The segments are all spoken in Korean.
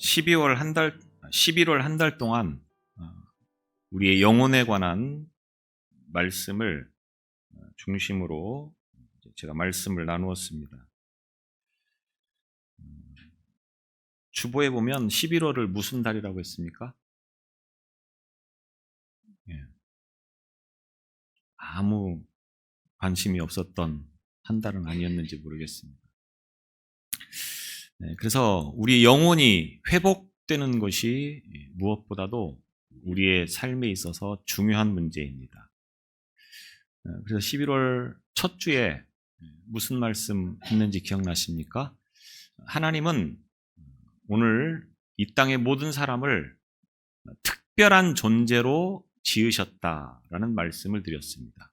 11월 한 달 동안 우리의 영혼에 관한 말씀을 중심으로 제가 말씀을 나누었습니다. 주보에 보면 11월을 무슨 달이라고 했습니까? 아무 관심이 없었던 한 달은 아니었는지 모르겠습니다. 그래서 우리 영혼이 회복되는 것이 무엇보다도 우리의 삶에 있어서 중요한 문제입니다. 그래서 11월 첫 주에 무슨 말씀 했는지 기억나십니까? 하나님은 오늘 이 땅의 모든 사람을 특별한 존재로 지으셨다라는 말씀을 드렸습니다.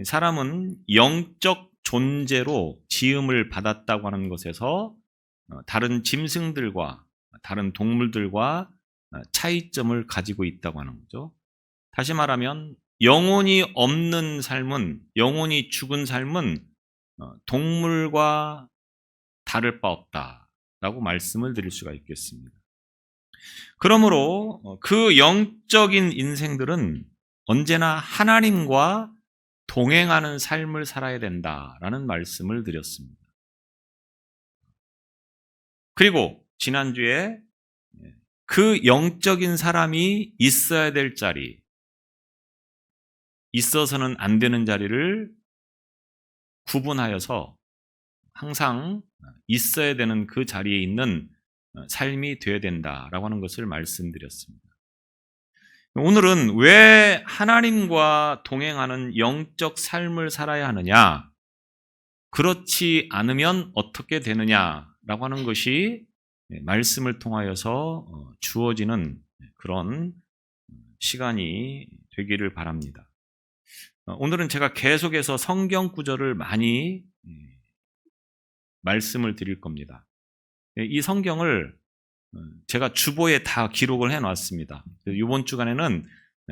사람은 영적 존재로 지음을 받았다고 하는 것에서 다른 짐승들과 다른 동물들과 차이점을 가지고 있다고 하는 거죠. 다시 말하면 영혼이 없는 삶은, 영혼이 죽은 삶은 동물과 다를 바 없다라고 말씀을 드릴 수가 있겠습니다. 그러므로 그 영적인 인생들은 언제나 하나님과 동행하는 삶을 살아야 된다라는 말씀을 드렸습니다. 그리고 지난주에 그 영적인 사람이 있어야 될 자리, 있어서는 안 되는 자리를 구분하여서 항상 있어야 되는 그 자리에 있는 삶이 되어야 된다라고 하는 것을 말씀드렸습니다. 오늘은 왜 하나님과 동행하는 영적 삶을 살아야 하느냐, 그렇지 않으면 어떻게 되느냐라고 하는 것이 말씀을 통하여서 주어지는 그런 시간이 되기를 바랍니다. 오늘은 제가 계속해서 성경 구절을 많이 말씀을 드릴 겁니다. 이 성경을 제가 주보에 다 기록을 해놨습니다. 이번 주간에는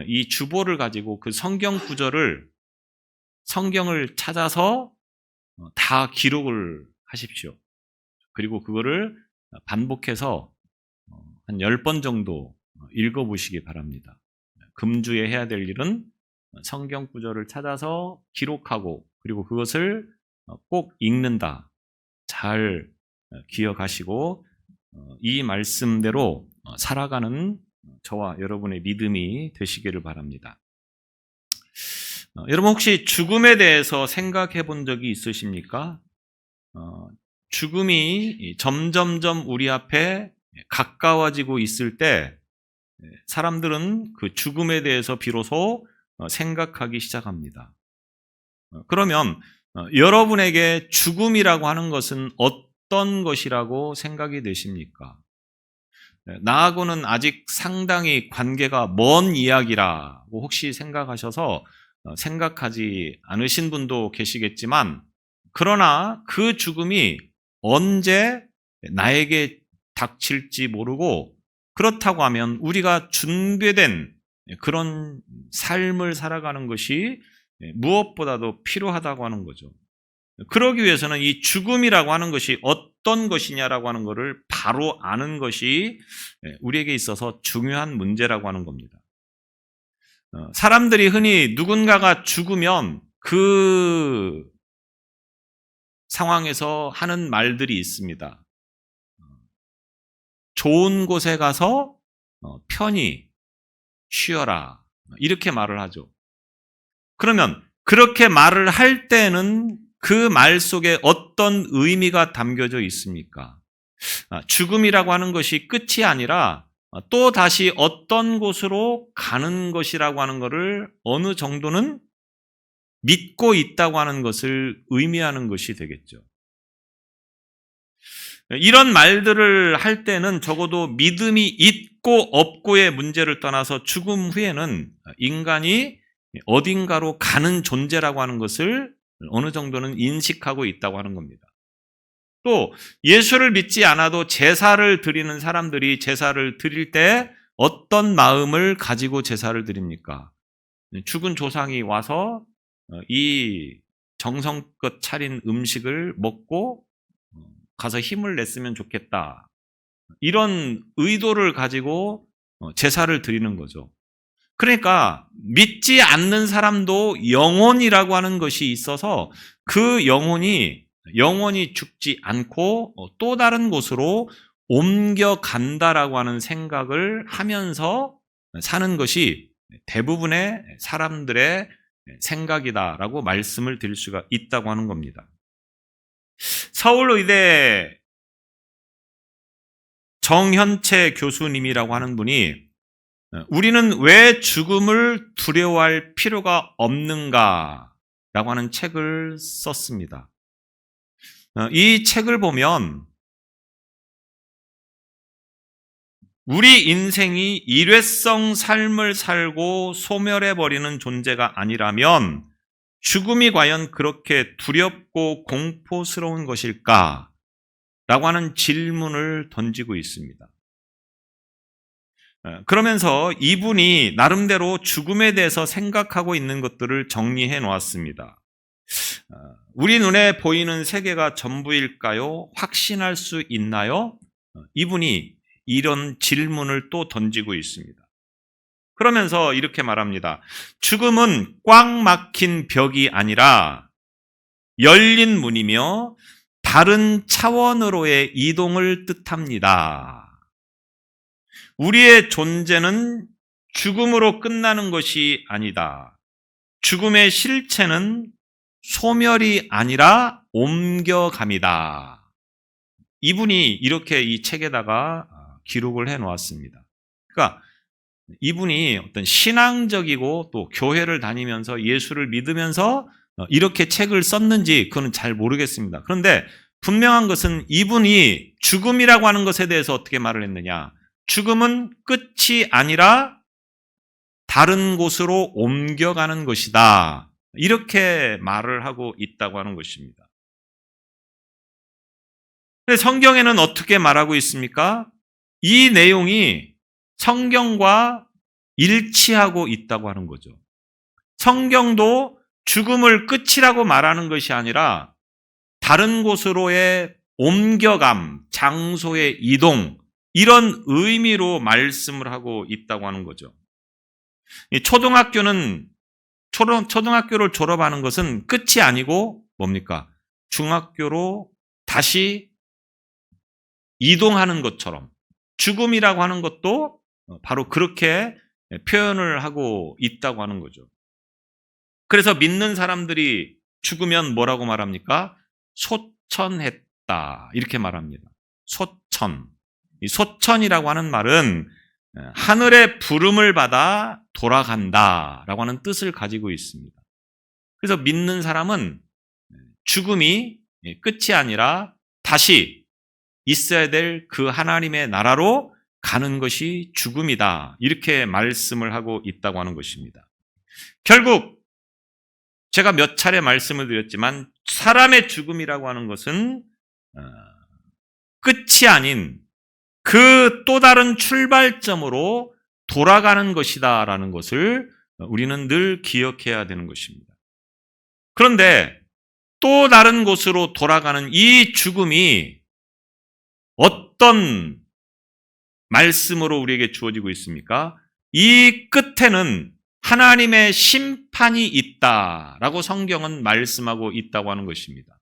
이 주보를 가지고 그 성경 구절을, 성경을 찾아서 다 기록을 하십시오. 그리고 그거를 반복해서 한 10번 정도 읽어보시기 바랍니다. 금주에 해야 될 일은 성경 구절을 찾아서 기록하고, 그리고 그것을 꼭 읽는다. 잘 기억하시고 이 말씀대로 살아가는 저와 여러분의 믿음이 되시기를 바랍니다. 여러분 혹시 죽음에 대해서 생각해 본 적이 있으십니까? 죽음이 점점점 우리 앞에 가까워지고 있을 때 사람들은 그 죽음에 대해서 비로소 생각하기 시작합니다. 그러면 여러분에게 죽음이라고 하는 것은 어떤 것이라고 생각이 되십니까? 나하고는 아직 상당히 관계가 먼 이야기라고 혹시 생각하셔서 생각하지 않으신 분도 계시겠지만, 그러나 그 죽음이 언제 나에게 닥칠지 모르고, 그렇다고 하면 우리가 준비된 그런 삶을 살아가는 것이 무엇보다도 필요하다고 하는 거죠. 그러기 위해서는 이 죽음이라고 하는 것이 어떤 것이냐라고 하는 것을 바로 아는 것이 우리에게 있어서 중요한 문제라고 하는 겁니다. 사람들이 흔히 누군가가 죽으면 그 상황에서 하는 말들이 있습니다. 좋은 곳에 가서 편히 쉬어라, 이렇게 말을 하죠. 그러면 그렇게 말을 할 때는 그 말 속에 어떤 의미가 담겨져 있습니까? 죽음이라고 하는 것이 끝이 아니라 또 다시 어떤 곳으로 가는 것이라고 하는 것을 어느 정도는 믿고 있다고 하는 것을 의미하는 것이 되겠죠. 이런 말들을 할 때는 적어도 믿음이 있고 없고의 문제를 떠나서 죽음 후에는 인간이 어딘가로 가는 존재라고 하는 것을 어느 정도는 인식하고 있다고 하는 겁니다. 또 예수를 믿지 않아도 제사를 드리는 사람들이 제사를 드릴 때 어떤 마음을 가지고 제사를 드립니까? 죽은 조상이 와서 이 정성껏 차린 음식을 먹고 가서 힘을 냈으면 좋겠다. 이런 의도를 가지고 제사를 드리는 거죠. 그러니까 믿지 않는 사람도 영혼이라고 하는 것이 있어서 그 영혼이 영원히 죽지 않고 또 다른 곳으로 옮겨간다라고 하는 생각을 하면서 사는 것이 대부분의 사람들의 생각이다라고 말씀을 드릴 수가 있다고 하는 겁니다. 서울의대 정현채 교수님이라고 하는 분이 우리는 왜 죽음을 두려워할 필요가 없는가 라고 하는 책을 썼습니다. 이 책을 보면 우리 인생이 일회성 삶을 살고 소멸해버리는 존재가 아니라면 죽음이 과연 그렇게 두렵고 공포스러운 것일까? 라고 하는 질문을 던지고 있습니다. 그러면서 이분이 나름대로 죽음에 대해서 생각하고 있는 것들을 정리해 놓았습니다. 우리 눈에 보이는 세계가 전부일까요? 확신할 수 있나요? 이분이 이런 질문을 또 던지고 있습니다. 그러면서 이렇게 말합니다. 죽음은 꽉 막힌 벽이 아니라 열린 문이며 다른 차원으로의 이동을 뜻합니다. 우리의 존재는 죽음으로 끝나는 것이 아니다. 죽음의 실체는 소멸이 아니라 옮겨감이다. 이분이 이렇게 이 책에다가 기록을 해 놓았습니다. 그러니까 이분이 어떤 신앙적이고 또 교회를 다니면서 예수를 믿으면서 이렇게 책을 썼는지 그건 잘 모르겠습니다. 그런데 분명한 것은 이분이 죽음이라고 하는 것에 대해서 어떻게 말을 했느냐. 죽음은 끝이 아니라 다른 곳으로 옮겨가는 것이다. 이렇게 말을 하고 있다고 하는 것입니다. 근데 성경에는 어떻게 말하고 있습니까? 이 내용이 성경과 일치하고 있다고 하는 거죠. 성경도 죽음을 끝이라고 말하는 것이 아니라 다른 곳으로의 옮겨감, 장소의 이동, 이런 의미로 말씀을 하고 있다고 하는 거죠. 초등학교를 졸업하는 것은 끝이 아니고 뭡니까? 중학교로 다시 이동하는 것처럼 죽음이라고 하는 것도 바로 그렇게 표현을 하고 있다고 하는 거죠. 그래서 믿는 사람들이 죽으면 뭐라고 말합니까? 소천했다. 이렇게 말합니다. 소천. 이 소천이라고 하는 말은 하늘의 부름을 받아 돌아간다라고 하는 뜻을 가지고 있습니다. 그래서 믿는 사람은 죽음이 끝이 아니라 다시 있어야 될 그 하나님의 나라로 가는 것이 죽음이다. 이렇게 말씀을 하고 있다고 하는 것입니다. 결국 제가 몇 차례 말씀을 드렸지만 사람의 죽음이라고 하는 것은 끝이 아닌 그 또 다른 출발점으로 돌아가는 것이다라는 것을 우리는 늘 기억해야 되는 것입니다. 그런데 또 다른 곳으로 돌아가는 이 죽음이 어떤 말씀으로 우리에게 주어지고 있습니까? 이 끝에는 하나님의 심판이 있다라고 성경은 말씀하고 있다고 하는 것입니다.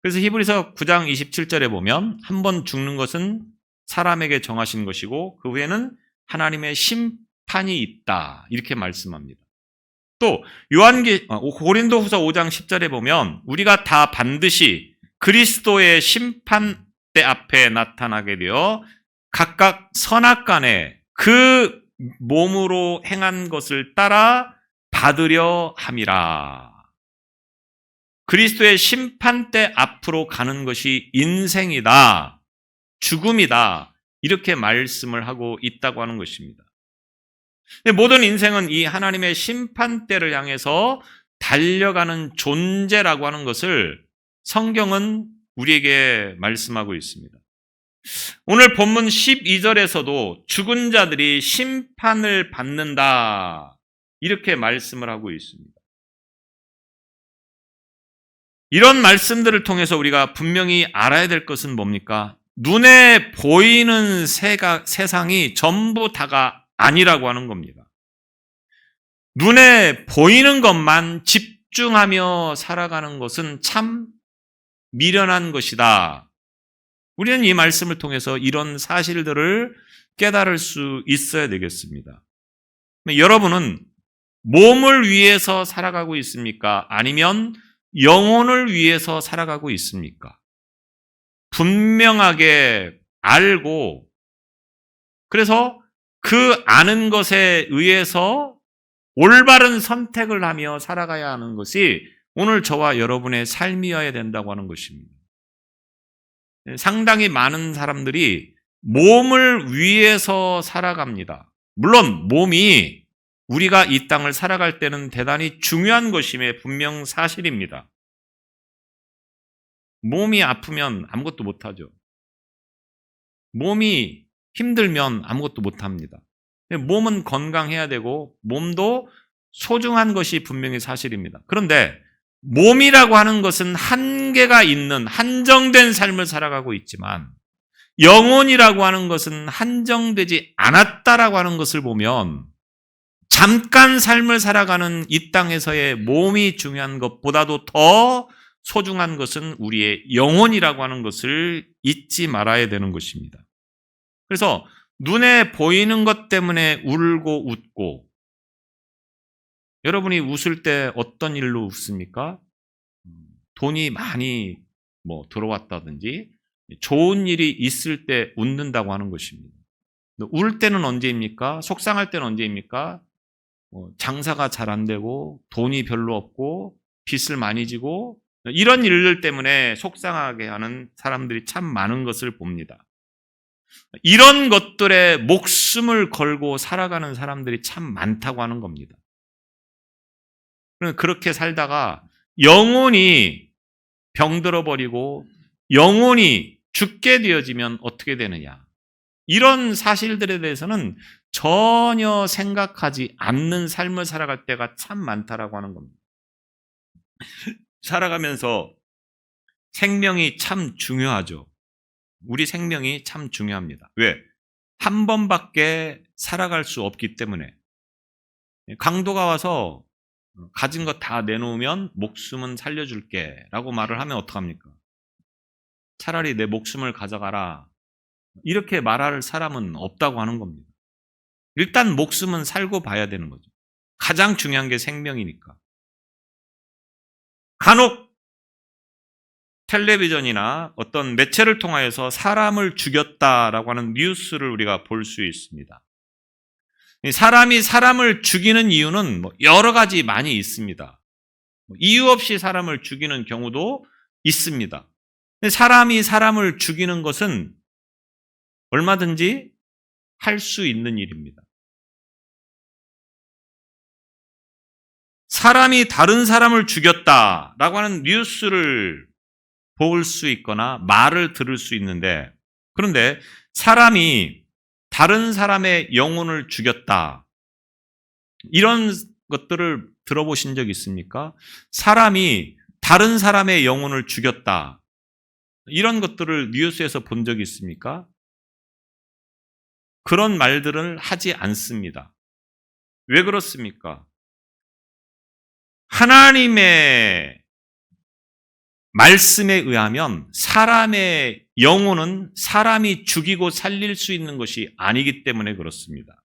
그래서 히브리서 9장 27절에 보면 한 번 죽는 것은 사람에게 정하신 것이고 그 후에는 하나님의 심판이 있다 이렇게 말씀합니다. 또 고린도후서 5장 10절에 보면 우리가 다 반드시 그리스도의 심판대 앞에 나타나게 되어 각각 선악간에 그 몸으로 행한 것을 따라 받으려 함이라. 그리스도의 심판대 앞으로 가는 것이 인생이다, 죽음이다, 이렇게 말씀을 하고 있다고 하는 것입니다. 모든 인생은 이 하나님의 심판대를 향해서 달려가는 존재라고 하는 것을 성경은 우리에게 말씀하고 있습니다. 오늘 본문 12절에서도 죽은 자들이 심판을 받는다 이렇게 말씀을 하고 있습니다. 이런 말씀들을 통해서 우리가 분명히 알아야 될 것은 뭡니까? 눈에 보이는 세상이 전부 다가 아니라고 하는 겁니다. 눈에 보이는 것만 집중하며 살아가는 것은 참 미련한 것이다. 우리는 이 말씀을 통해서 이런 사실들을 깨달을 수 있어야 되겠습니다. 여러분은 몸을 위해서 살아가고 있습니까? 아니면 영혼을 위해서 살아가고 있습니까? 분명하게 알고, 그래서 그 아는 것에 의해서 올바른 선택을 하며 살아가야 하는 것이 오늘 저와 여러분의 삶이어야 된다고 하는 것입니다. 상당히 많은 사람들이 몸을 위해서 살아갑니다. 물론 몸이 우리가 이 땅을 살아갈 때는 대단히 중요한 것임에 분명 사실입니다. 몸이 아프면 아무것도 못하죠. 몸이 힘들면 아무것도 못합니다. 몸은 건강해야 되고 몸도 소중한 것이 분명히 사실입니다. 그런데 몸이라고 하는 것은 한계가 있는 한정된 삶을 살아가고 있지만 영혼이라고 하는 것은 한정되지 않았다라고 하는 것을 보면 잠깐 삶을 살아가는 이 땅에서의 몸이 중요한 것보다도 더 소중한 것은 우리의 영혼이라고 하는 것을 잊지 말아야 되는 것입니다. 그래서 눈에 보이는 것 때문에 울고 웃고, 여러분이 웃을 때 어떤 일로 웃습니까? 돈이 많이 들어왔다든지 좋은 일이 있을 때 웃는다고 하는 것입니다. 울 때는 언제입니까? 속상할 때는 언제입니까? 장사가 잘 안 되고 돈이 별로 없고 빚을 많이 지고 이런 일들 때문에 속상하게 하는 사람들이 참 많은 것을 봅니다. 이런 것들에 목숨을 걸고 살아가는 사람들이 참 많다고 하는 겁니다. 그렇게 살다가 영혼이 병들어 버리고 영혼이 죽게 되어지면 어떻게 되느냐, 이런 사실들에 대해서는 전혀 생각하지 않는 삶을 살아갈 때가 참 많다라고 하는 겁니다. 살아가면서 생명이 참 중요하죠. 우리 생명이 참 중요합니다. 왜? 한 번밖에 살아갈 수 없기 때문에. 강도가 와서 가진 거 다 내놓으면 목숨은 살려줄게 라고 말을 하면 어떡합니까? 차라리 내 목숨을 가져가라, 이렇게 말할 사람은 없다고 하는 겁니다. 일단 목숨은 살고 봐야 되는 거죠. 가장 중요한 게 생명이니까. 간혹 텔레비전이나 어떤 매체를 통하여서 사람을 죽였다라고 하는 뉴스를 우리가 볼 수 있습니다. 사람이 사람을 죽이는 이유는 여러 가지 많이 있습니다. 이유 없이 사람을 죽이는 경우도 있습니다. 사람이 사람을 죽이는 것은 얼마든지 할 수 있는 일입니다. 사람이 다른 사람을 죽였다라고 하는 뉴스를 볼 수 있거나 말을 들을 수 있는데, 그런데 사람이 다른 사람의 영혼을 죽였다, 이런 것들을 들어보신 적 있습니까? 사람이 다른 사람의 영혼을 죽였다, 이런 것들을 뉴스에서 본 적이 있습니까? 그런 말들을 하지 않습니다. 왜 그렇습니까? 하나님의 말씀에 의하면 사람의 영혼은 사람이 죽이고 살릴 수 있는 것이 아니기 때문에 그렇습니다.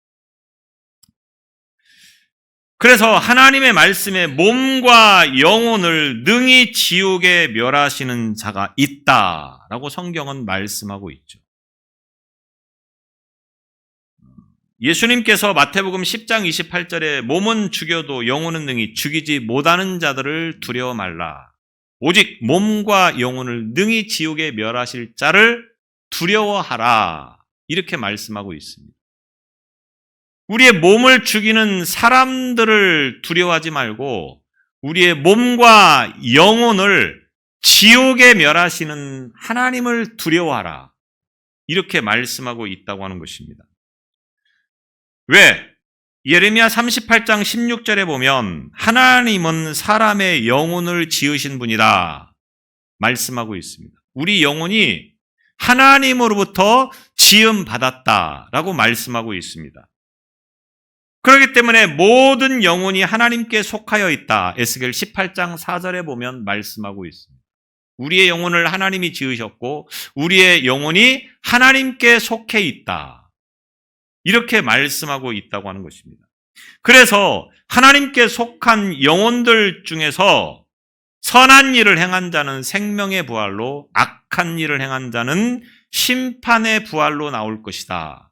그래서 하나님의 말씀에 몸과 영혼을 능히 지옥에 멸하시는 자가 있다라고 성경은 말씀하고 있죠. 예수님께서 마태복음 10장 28절에 몸은 죽여도 영혼은 능히 죽이지 못하는 자들을 두려워 말라. 오직 몸과 영혼을 능히 지옥에 멸하실 자를 두려워하라. 이렇게 말씀하고 있습니다. 우리의 몸을 죽이는 사람들을 두려워하지 말고 우리의 몸과 영혼을 지옥에 멸하시는 하나님을 두려워하라. 이렇게 말씀하고 있다고 하는 것입니다. 왜? 예레미야 38장 16절에 보면 하나님은 사람의 영혼을 지으신 분이다 말씀하고 있습니다. 우리 영혼이 하나님으로부터 지음받았다라고 말씀하고 있습니다. 그렇기 때문에 모든 영혼이 하나님께 속하여 있다. 에스겔 18장 4절에 보면 말씀하고 있습니다. 우리의 영혼을 하나님이 지으셨고 우리의 영혼이 하나님께 속해 있다. 이렇게 말씀하고 있다고 하는 것입니다. 그래서 하나님께 속한 영혼들 중에서 선한 일을 행한 자는 생명의 부활로, 악한 일을 행한 자는 심판의 부활로 나올 것이다.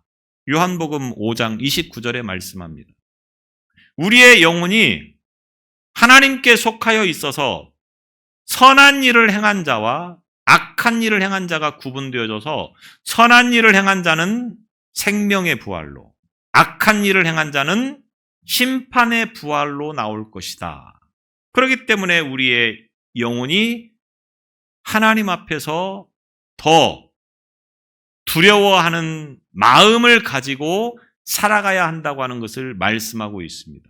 요한복음 5장 29절에 말씀합니다. 우리의 영혼이 하나님께 속하여 있어서 선한 일을 행한 자와 악한 일을 행한 자가 구분되어져서 선한 일을 행한 자는 생명의 부활로, 악한 일을 행한 자는 심판의 부활로 나올 것이다. 그렇기 때문에 우리의 영혼이 하나님 앞에서 더 두려워하는 마음을 가지고 살아가야 한다고 하는 것을 말씀하고 있습니다.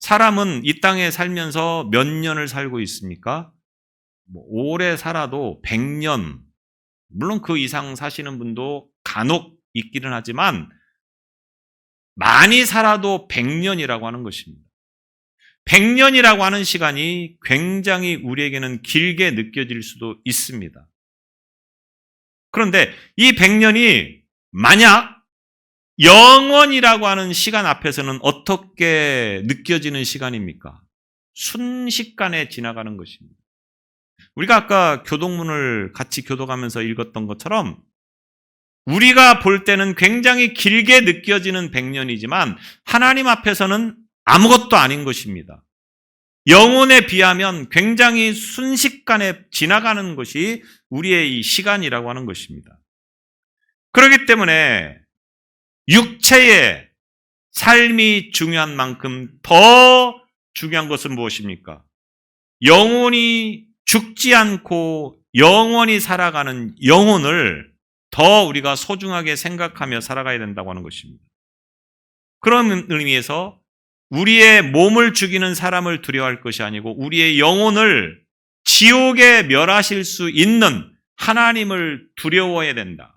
사람은 이 땅에 살면서 몇 년을 살고 있습니까? 오래 살아도 100년, 물론 그 이상 사시는 분도 간혹 있기는 하지만 많이 살아도 100년이라고 하는 것입니다. 100년이라고 하는 시간이 굉장히 우리에게는 길게 느껴질 수도 있습니다. 그런데 이 100년이 만약 영원이라고 하는 시간 앞에서는 어떻게 느껴지는 시간입니까? 순식간에 지나가는 것입니다. 우리가 아까 교독문을 같이 교독하면서 읽었던 것처럼 우리가 볼 때는 굉장히 길게 느껴지는 100년이지만 하나님 앞에서는 아무것도 아닌 것입니다. 영혼에 비하면 굉장히 순식간에 지나가는 것이 우리의 이 시간이라고 하는 것입니다. 그렇기 때문에 육체의 삶이 중요한 만큼 더 중요한 것은 무엇입니까? 영혼이 죽지 않고 영원히 살아가는 영혼을 더 우리가 소중하게 생각하며 살아가야 된다고 하는 것입니다. 그런 의미에서 우리의 몸을 죽이는 사람을 두려워할 것이 아니고 우리의 영혼을 지옥에 멸하실 수 있는 하나님을 두려워해야 된다.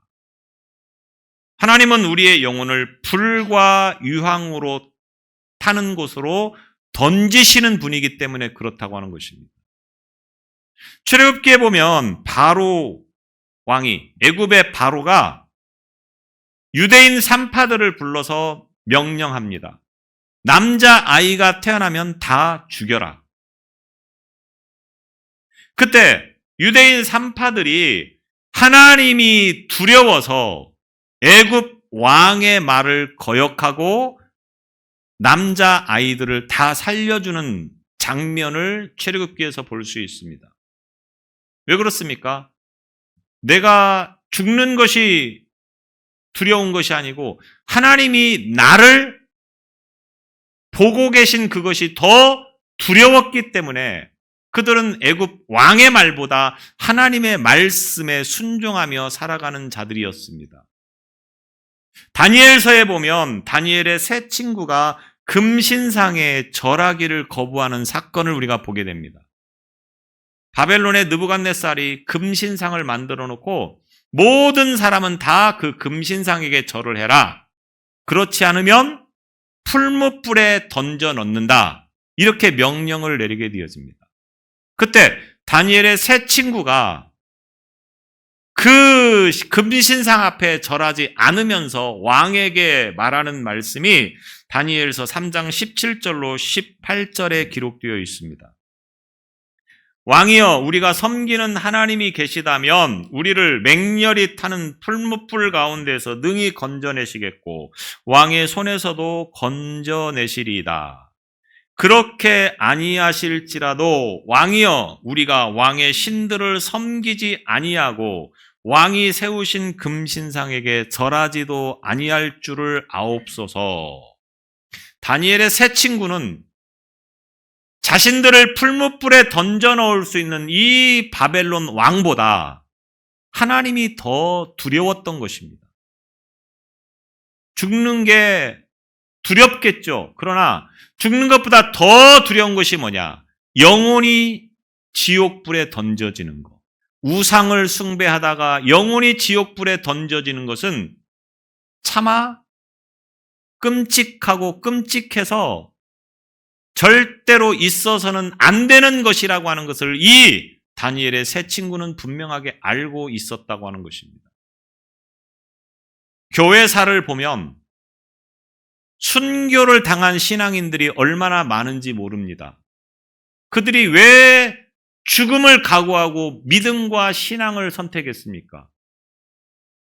하나님은 우리의 영혼을 불과 유황으로 타는 곳으로 던지시는 분이기 때문에 그렇다고 하는 것입니다. 출애굽기에 보면 바로 왕이, 애굽의 바로가 유대인 산파들을 불러서 명령합니다. 남자 아이가 태어나면 다 죽여라. 그때 유대인 산파들이 하나님이 두려워서 애굽 왕의 말을 거역하고 남자 아이들을 다 살려주는 장면을 출애굽기에서 볼 수 있습니다. 왜 그렇습니까? 내가 죽는 것이 두려운 것이 아니고 하나님이 나를 보고 계신 그것이 더 두려웠기 때문에 그들은 애굽 왕의 말보다 하나님의 말씀에 순종하며 살아가는 자들이었습니다. 다니엘서에 보면 다니엘의 세 친구가 금신상에 절하기를 거부하는 사건을 우리가 보게 됩니다. 바벨론의 느부갓네살이 금신상을 만들어 놓고 모든 사람은 다 그 금신상에게 절을 해라. 그렇지 않으면 풀무불에 던져 넣는다. 이렇게 명령을 내리게 되어집니다. 그때 다니엘의 세 친구가 그 금신상 앞에 절하지 않으면서 왕에게 말하는 말씀이 다니엘서 3장 17절로 18절에 기록되어 있습니다. 왕이여, 우리가 섬기는 하나님이 계시다면 우리를 맹렬히 타는 풀무불 가운데서 능히 건져내시겠고 왕의 손에서도 건져내시리이다. 그렇게 아니하실지라도 왕이여, 우리가 왕의 신들을 섬기지 아니하고 왕이 세우신 금신상에게 절하지도 아니할 줄을 아옵소서. 다니엘의 세 친구는 자신들을 풀무불에 던져 넣을 수 있는 이 바벨론 왕보다 하나님이 더 두려웠던 것입니다. 죽는 게 두렵겠죠. 그러나 죽는 것보다 더 두려운 것이 뭐냐? 영혼이 지옥불에 던져지는 것. 우상을 숭배하다가 영원히 지옥불에 던져지는 것은 차마 끔찍하고 끔찍해서 절대로 있어서는 안 되는 것이라고 하는 것을 이 다니엘의 세 친구는 분명하게 알고 있었다고 하는 것입니다. 교회사를 보면 순교를 당한 신앙인들이 얼마나 많은지 모릅니다. 그들이 왜 죽음을 각오하고 믿음과 신앙을 선택했습니까?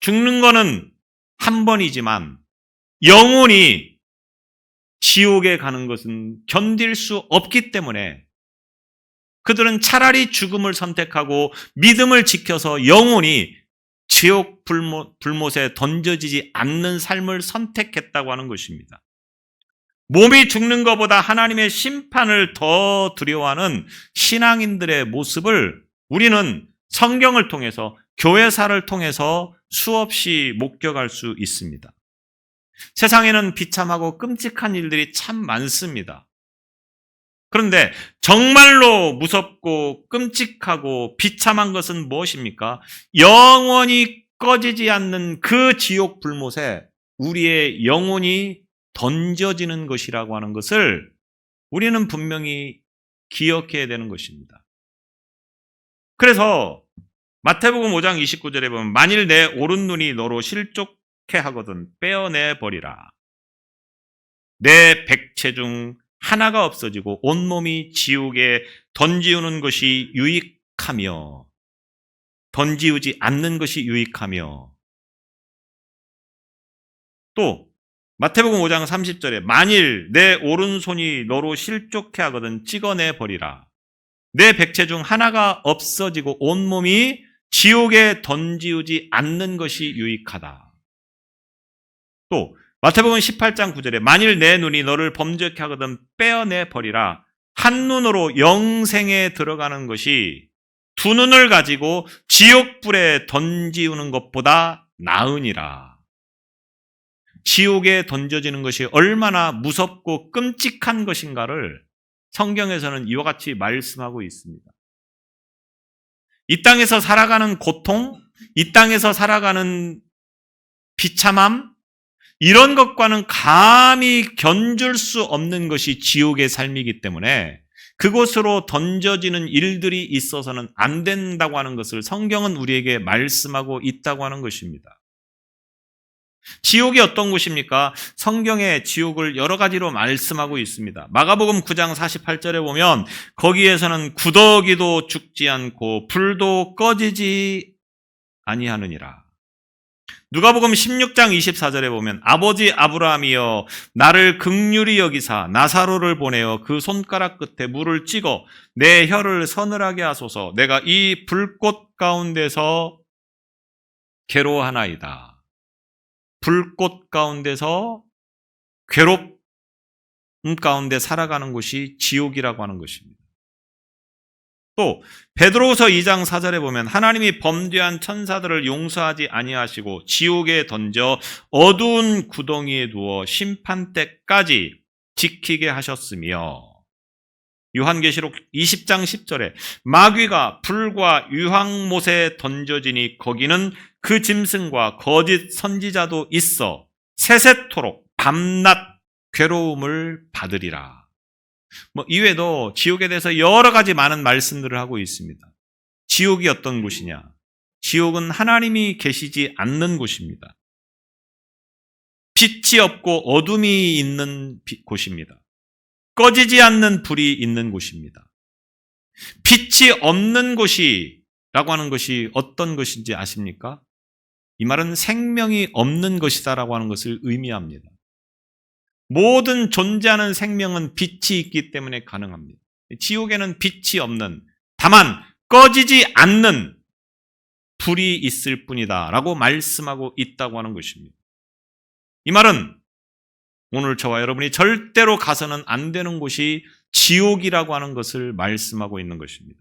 죽는 거는 한 번이지만 영원히 지옥에 가는 것은 견딜 수 없기 때문에 그들은 차라리 죽음을 선택하고 믿음을 지켜서 영원히 지옥 불못에 던져지지 않는 삶을 선택했다고 하는 것입니다. 몸이 죽는 것보다 하나님의 심판을 더 두려워하는 신앙인들의 모습을 우리는 성경을 통해서 교회사를 통해서 수없이 목격할 수 있습니다. 세상에는 비참하고 끔찍한 일들이 참 많습니다. 그런데 정말로 무섭고 끔찍하고 비참한 것은 무엇입니까? 영원히 꺼지지 않는 그 지옥 불못에 우리의 영혼이 던져지는 것이라고 하는 것을 우리는 분명히 기억해야 되는 것입니다. 그래서 마태복음 5장 29절에 보면 만일 내 오른눈이 너로 실족해 하거든 빼어내 버리라. 내 백체 중 하나가 없어지고 온몸이 지옥에 던지우는 것이 유익하며 던지우지 않는 것이 유익하며 또 마태복음 5장 30절에 만일 내 오른손이 너로 실족해 하거든 찍어내 버리라. 내 백체 중 하나가 없어지고 온몸이 지옥에 던지우지 않는 것이 유익하다. 또 마태복음 18장 9절에 만일 내 눈이 너를 범죄케 하거든 빼어내 버리라. 한 눈으로 영생에 들어가는 것이 두 눈을 가지고 지옥불에 던지우는 것보다 나으니라. 지옥에 던져지는 것이 얼마나 무섭고 끔찍한 것인가를 성경에서는 이와 같이 말씀하고 있습니다. 이 땅에서 살아가는 고통, 이 땅에서 살아가는 비참함, 이런 것과는 감히 견줄 수 없는 것이 지옥의 삶이기 때문에 그곳으로 던져지는 일들이 있어서는 안 된다고 하는 것을 성경은 우리에게 말씀하고 있다고 하는 것입니다. 지옥이 어떤 곳입니까? 성경에 지옥을 여러 가지로 말씀하고 있습니다. 마가복음 9장 48절에 보면 거기에서는 구더기도 죽지 않고 불도 꺼지지 아니하느니라. 누가복음 16장 24절에 보면 아버지 아브라함이여 나를 긍휼히 여기사 나사로를 보내어 그 손가락 끝에 물을 찍어 내 혀를 서늘하게 하소서. 내가 이 불꽃 가운데서 괴로워하나이다. 불꽃 가운데서 괴롭음 가운데 살아가는 곳이 지옥이라고 하는 것입니다. 또 베드로후서 2장 4절에 보면 하나님이 범죄한 천사들을 용서하지 아니하시고 지옥에 던져 어두운 구덩이에 두어 심판 때까지 지키게 하셨으며 요한계시록 20장 10절에 마귀가 불과 유황못에 던져지니 거기는 그 짐승과 거짓 선지자도 있어 세세토록 밤낮 괴로움을 받으리라. 이외에도 지옥에 대해서 여러 가지 많은 말씀들을 하고 있습니다. 지옥이 어떤 곳이냐? 지옥은 하나님이 계시지 않는 곳입니다. 빛이 없고 어둠이 있는 곳입니다. 꺼지지 않는 불이 있는 곳입니다. 빛이 없는 곳이라고 하는 것이 어떤 것인지 아십니까? 이 말은 생명이 없는 것이다라고 하는 것을 의미합니다. 모든 존재하는 생명은 빛이 있기 때문에 가능합니다. 지옥에는 빛이 없는, 다만 꺼지지 않는 불이 있을 뿐이다 라고 말씀하고 있다고 하는 것입니다. 이 말은 오늘 저와 여러분이 절대로 가서는 안 되는 곳이 지옥이라고 하는 것을 말씀하고 있는 것입니다.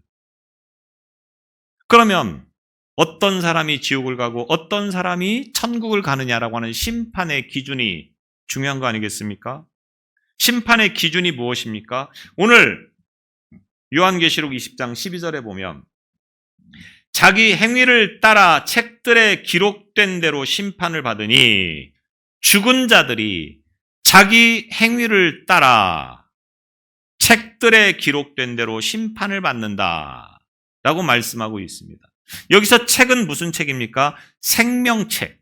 그러면 어떤 사람이 지옥을 가고 어떤 사람이 천국을 가느냐라고 하는 심판의 기준이 중요한 거 아니겠습니까? 심판의 기준이 무엇입니까? 오늘 요한계시록 20장 12절에 보면 자기 행위를 따라 책들에 기록된 대로 심판을 받으니 죽은 자들이 자기 행위를 따라 책들에 기록된 대로 심판을 받는다 라고 말씀하고 있습니다. 여기서 책은 무슨 책입니까? 생명책.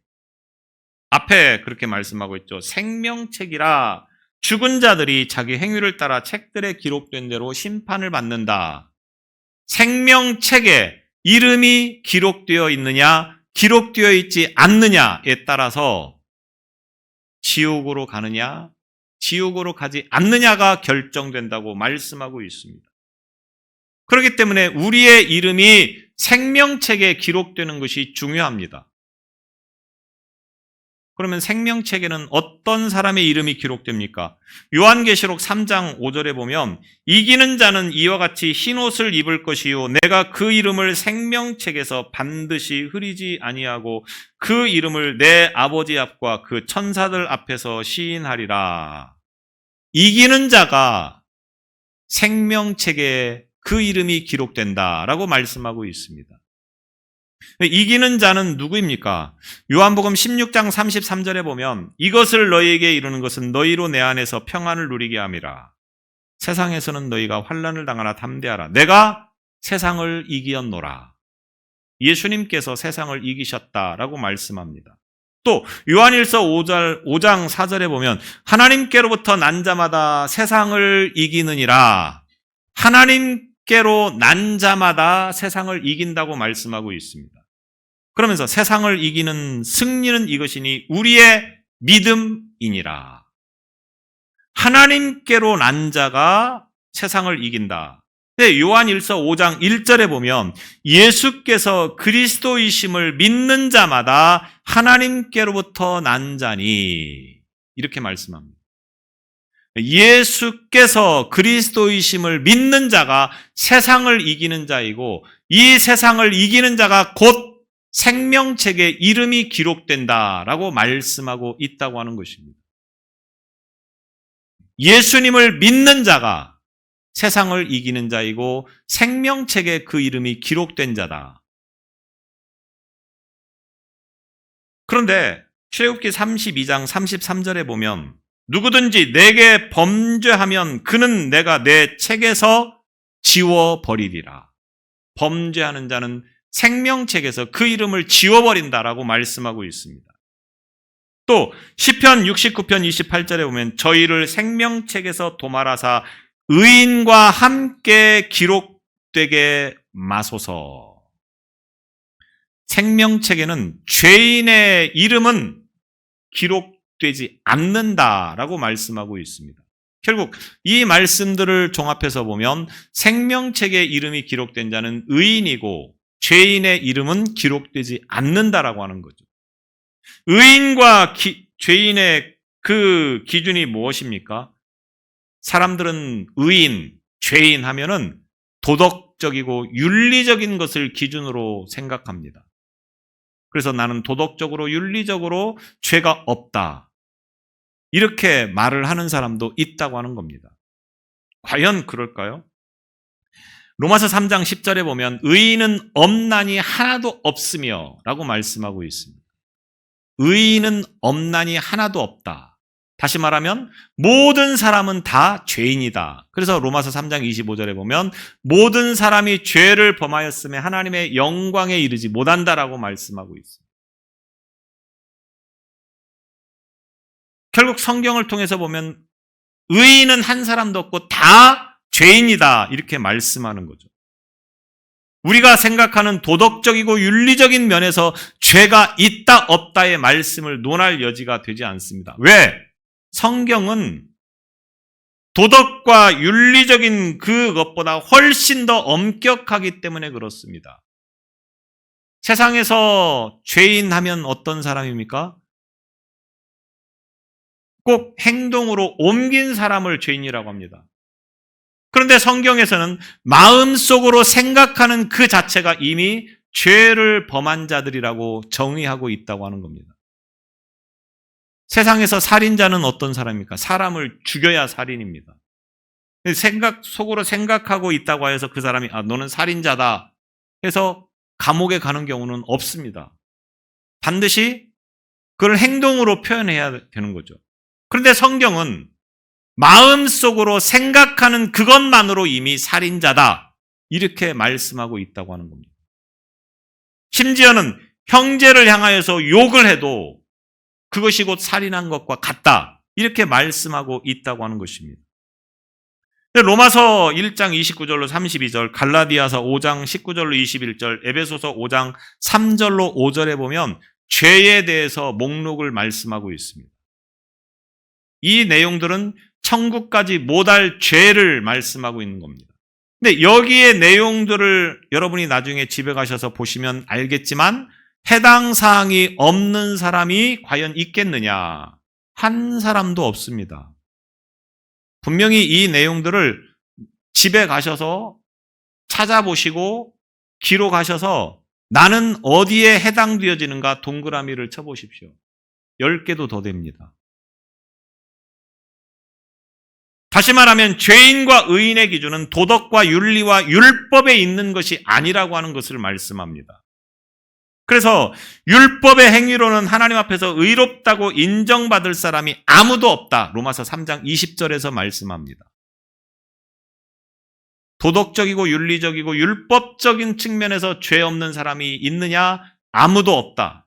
앞에 그렇게 말씀하고 있죠. 생명책이라 죽은 자들이 자기 행위를 따라 책들에 기록된 대로 심판을 받는다. 생명책에 이름이 기록되어 있느냐, 기록되어 있지 않느냐에 따라서 지옥으로 가느냐, 지옥으로 가지 않느냐가 결정된다고 말씀하고 있습니다. 그렇기 때문에 우리의 이름이 생명책에 기록되는 것이 중요합니다. 그러면 생명책에는 어떤 사람의 이름이 기록됩니까? 요한계시록 3장 5절에 보면 이기는 자는 이와 같이 흰옷을 입을 것이요 내가 그 이름을 생명책에서 반드시 흐리지 아니하고 그 이름을 내 아버지 앞과 그 천사들 앞에서 시인하리라. 이기는 자가 생명책에 그 이름이 기록된다라고 말씀하고 있습니다. 이기는 자는 누구입니까? 요한복음 16장 33절에 보면 이것을 너희에게 이루는 것은 너희로 내 안에서 평안을 누리게 함이라. 세상에서는 너희가 환난을 당하나 담대하라. 내가 세상을 이기었노라. 예수님께서 세상을 이기셨다라고 말씀합니다. 또 요한일서 5장 4절에 보면 하나님께로부터 난 자마다 세상을 이기느니라. 하나님께로 난 자마다 세상을 이긴다고 말씀하고 있습니다. 그러면서 세상을 이기는 승리는 이것이니 우리의 믿음이니라. 하나님께로 난 자가 세상을 이긴다. 요한일서 5장 1절에 보면 예수께서 그리스도이심을 믿는 자마다 하나님께로부터 난 자니 이렇게 말씀합니다. 예수께서 그리스도이심을 믿는 자가 세상을 이기는 자이고 이 세상을 이기는 자가 곧 생명책에 이름이 기록된다라고 말씀하고 있다고 하는 것입니다. 예수님을 믿는 자가 세상을 이기는 자이고 생명책에 그 이름이 기록된 자다. 그런데 출애굽기 32장 33절에 보면 누구든지 내게 범죄하면 그는 내가 내 책에서 지워버리리라. 범죄하는 자는 생명책에서 그 이름을 지워버린다라고 말씀하고 있습니다. 또 시편 69편 28절에 보면 저희를 생명책에서 도말하사 의인과 함께 기록되게 마소서. 생명책에는 죄인의 이름은 기록되지 않는다라고 말씀하고 있습니다. 결국 이 말씀들을 종합해서 보면 생명책에 이름이 기록된 자는 의인이고 죄인의 이름은 기록되지 않는다라고 하는 거죠. 의인과 죄인의 그 기준이 무엇입니까? 사람들은 의인, 죄인 하면은 도덕적이고 윤리적인 것을 기준으로 생각합니다. 그래서 나는 도덕적으로 윤리적으로 죄가 없다. 이렇게 말을 하는 사람도 있다고 하는 겁니다. 과연 그럴까요? 로마서 3장 10절에 보면 의인은 없나니 하나도 없으며 라고 말씀하고 있습니다. 의인은 없나니 하나도 없다. 다시 말하면 모든 사람은 다 죄인이다. 그래서 로마서 3장 25절에 보면 모든 사람이 죄를 범하였음에 하나님의 영광에 이르지 못한다라고 말씀하고 있습니다. 결국 성경을 통해서 보면 의인은 한 사람도 없고 다 죄인이다 이렇게 말씀하는 거죠. 우리가 생각하는 도덕적이고 윤리적인 면에서 죄가 있다 없다의 말씀을 논할 여지가 되지 않습니다. 왜? 성경은 도덕과 윤리적인 그것보다 훨씬 더 엄격하기 때문에 그렇습니다. 세상에서 죄인 하면 어떤 사람입니까? 꼭 행동으로 옮긴 사람을 죄인이라고 합니다. 그런데 성경에서는 마음속으로 생각하는 그 자체가 이미 죄를 범한 자들이라고 정의하고 있다고 하는 겁니다. 세상에서 살인자는 어떤 사람입니까? 사람을 죽여야 살인입니다. 속으로 생각하고 있다고 해서 그 사람이 너는 살인자다 해서 감옥에 가는 경우는 없습니다. 반드시 그걸 행동으로 표현해야 되는 거죠. 그런데 성경은 마음속으로 생각하는 그것만으로 이미 살인자다, 이렇게 말씀하고 있다고 하는 겁니다. 심지어는 형제를 향하여서 욕을 해도 그것이 곧 살인한 것과 같다, 이렇게 말씀하고 있다고 하는 것입니다. 로마서 1장 29절로 32절, 갈라디아서 5장 19절로 21절, 에베소서 5장 3절로 5절에 보면 죄에 대해서 목록을 말씀하고 있습니다. 이 내용들은 천국까지 못할 죄를 말씀하고 있는 겁니다. 근데 여기에 내용들을 여러분이 나중에 집에 가셔서 보시면 알겠지만 해당 사항이 없는 사람이 과연 있겠느냐? 한 사람도 없습니다. 분명히 이 내용들을 집에 가셔서 찾아보시고 기록하셔서 나는 어디에 해당되어지는가 동그라미를 쳐보십시오. 10개도 더 됩니다. 다시 말하면 죄인과 의인의 기준은 도덕과 윤리와 율법에 있는 것이 아니라고 하는 것을 말씀합니다. 그래서 율법의 행위로는 하나님 앞에서 의롭다고 인정받을 사람이 아무도 없다, 로마서 3장 20절에서 말씀합니다. 도덕적이고 윤리적이고 율법적인 측면에서 죄 없는 사람이 있느냐? 아무도 없다.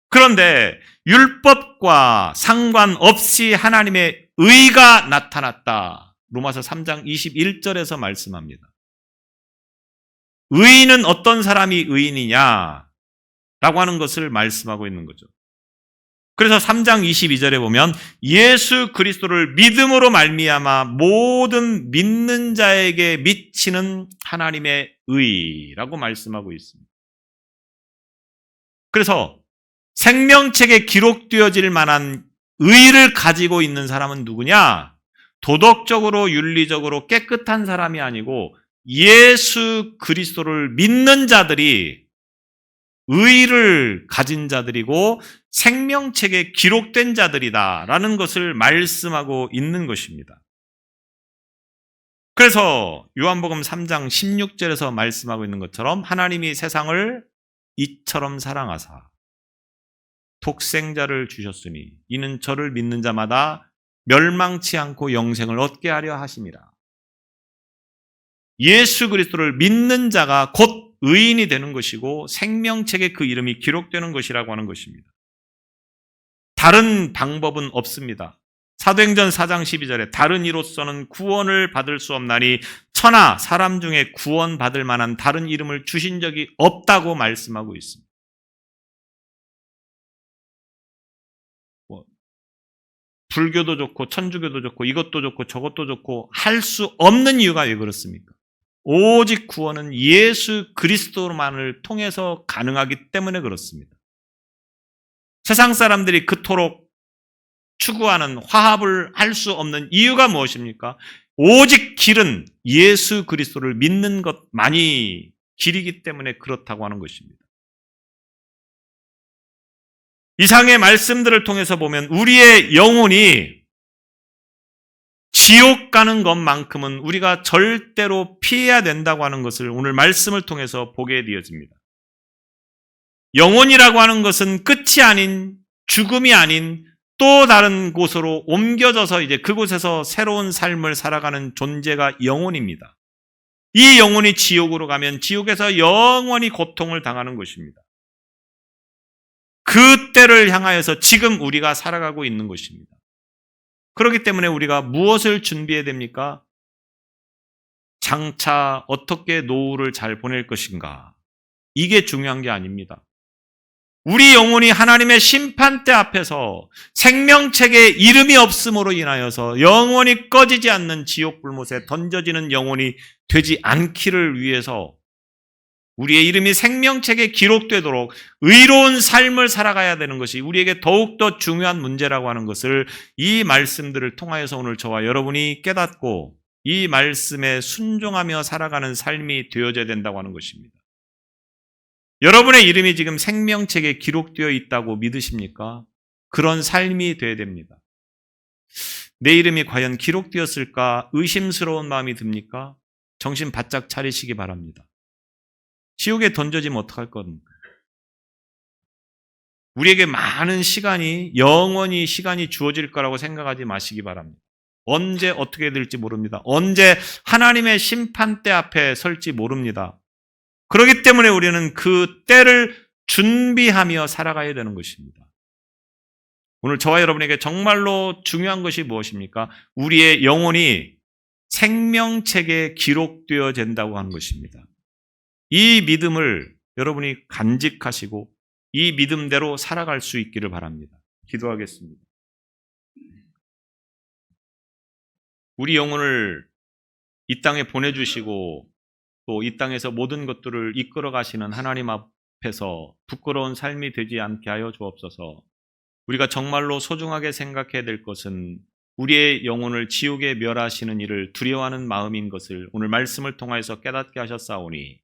그런데 율법과 상관없이 하나님의 의가 나타났다, 로마서 3장 21절에서 말씀합니다. 의인은 어떤 사람이 의인이냐? 라고 하는 것을 말씀하고 있는 거죠. 그래서 3장 22절에 보면 예수 그리스도를 믿음으로 말미암아 모든 믿는 자에게 미치는 하나님의 의라고 말씀하고 있습니다. 그래서 생명책에 기록되어질 만한 의를 가지고 있는 사람은 누구냐? 도덕적으로 윤리적으로 깨끗한 사람이 아니고 예수 그리스도를 믿는 자들이 의를 가진 자들이고 생명책에 기록된 자들이다라는 것을 말씀하고 있는 것입니다. 그래서 요한복음 3장 16절에서 말씀하고 있는 것처럼 하나님이 세상을 이처럼 사랑하사 독생자를 주셨으니 이는 저를 믿는 자마다 멸망치 않고 영생을 얻게 하려 하심이라. 예수 그리스도를 믿는 자가 곧 의인이 되는 것이고 생명책에 그 이름이 기록되는 것이라고 하는 것입니다. 다른 방법은 없습니다. 사도행전 4장 12절에 다른 이로서는 구원을 받을 수 없나니 천하 사람 중에 구원받을 만한 다른 이름을 주신 적이 없다고 말씀하고 있습니다. 불교도 좋고 천주교도 좋고 이것도 좋고 저것도 좋고 할 수 없는 이유가 왜 그렇습니까? 오직 구원은 예수 그리스도만을 통해서 가능하기 때문에 그렇습니다. 세상 사람들이 그토록 추구하는 화합을 할 수 없는 이유가 무엇입니까? 오직 길은 예수 그리스도를 믿는 것만이 길이기 때문에 그렇다고 하는 것입니다. 이상의 말씀들을 통해서 보면 우리의 영혼이 지옥 가는 것만큼은 우리가 절대로 피해야 된다고 하는 것을 오늘 말씀을 통해서 보게 되어집니다. 영혼이라고 하는 것은 끝이 아닌, 죽음이 아닌 또 다른 곳으로 옮겨져서 이제 그곳에서 새로운 삶을 살아가는 존재가 영혼입니다. 이 영혼이 지옥으로 가면 지옥에서 영원히 고통을 당하는 것입니다. 그 때를 향하여서 지금 우리가 살아가고 있는 것입니다. 그렇기 때문에 우리가 무엇을 준비해야 됩니까? 장차 어떻게 노후를 잘 보낼 것인가? 이게 중요한 게 아닙니다. 우리 영혼이 하나님의 심판대 앞에서 생명책에 이름이 없음으로 인하여서 영원히 꺼지지 않는 지옥 불못에 던져지는 영혼이 되지 않기를 위해서 우리의 이름이 생명책에 기록되도록 의로운 삶을 살아가야 되는 것이 우리에게 더욱더 중요한 문제라고 하는 것을 이 말씀들을 통하여서 오늘 저와 여러분이 깨닫고 이 말씀에 순종하며 살아가는 삶이 되어져야 된다고 하는 것입니다. 여러분의 이름이 지금 생명책에 기록되어 있다고 믿으십니까? 그런 삶이 되어야 됩니다. 내 이름이 과연 기록되었을까 의심스러운 마음이 듭니까? 정신 바짝 차리시기 바랍니다. 지옥에 던져지면 어떡할 겁니까? 우리에게 많은 시간이, 영원히 시간이 주어질 거라고 생각하지 마시기 바랍니다. 언제 어떻게 될지 모릅니다. 언제 하나님의 심판대 앞에 설지 모릅니다. 그렇기 때문에 우리는 그 때를 준비하며 살아가야 되는 것입니다. 오늘 저와 여러분에게 정말로 중요한 것이 무엇입니까? 우리의 영혼이 생명책에 기록되어 된다고 하는 것입니다. 이 믿음을 여러분이 간직하시고 이 믿음대로 살아갈 수 있기를 바랍니다. 기도하겠습니다. 우리 영혼을 이 땅에 보내주시고 또 이 땅에서 모든 것들을 이끌어 가시는 하나님 앞에서 부끄러운 삶이 되지 않게 하여 주옵소서. 우리가 정말로 소중하게 생각해야 될 것은 우리의 영혼을 지옥에 멸하시는 일을 두려워하는 마음인 것을 오늘 말씀을 통하여서 깨닫게 하셨사오니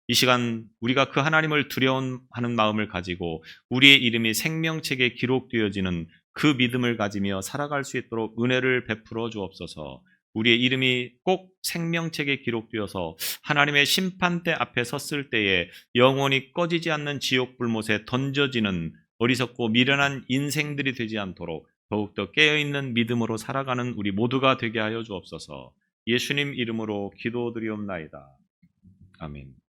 이 시간 우리가 그 하나님을 두려워하는 마음을 가지고 우리의 이름이 생명책에 기록되어지는 그 믿음을 가지며 살아갈 수 있도록 은혜를 베풀어 주옵소서. 우리의 이름이 꼭 생명책에 기록되어서 하나님의 심판대 앞에 섰을 때에 영원히 꺼지지 않는 지옥 불못에 던져지는 어리석고 미련한 인생들이 되지 않도록 더욱더 깨어있는 믿음으로 살아가는 우리 모두가 되게 하여 주옵소서. 예수님 이름으로 기도드리옵나이다. 아멘.